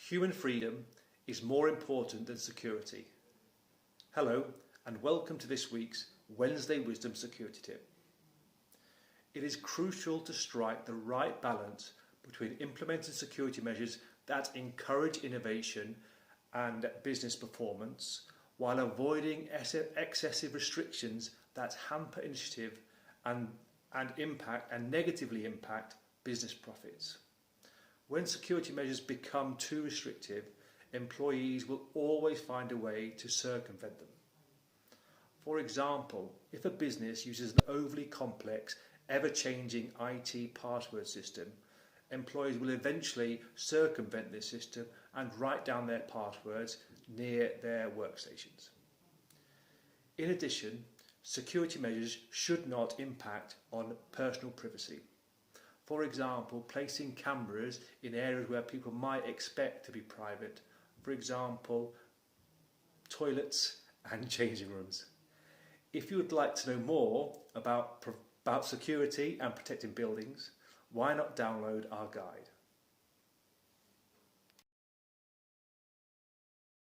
Human freedom is more important than security. Hello and welcome to this week's Wednesday Wisdom Security Tip. It is crucial to strike the right balance between implementing security measures that encourage innovation and business performance while avoiding excessive restrictions that hamper initiative and negatively impact business profits. When security measures become too restrictive, employees will always find a way to circumvent them. For example, if a business uses an overly complex, ever-changing IT password system, employees will eventually circumvent this system and write down their passwords near their workstations. In addition, security measures should not impact on personal privacy. For example, placing cameras in areas where people might expect to be private, for example, toilets and changing rooms. If you would like to know more about security and protecting buildings, why not download our guide?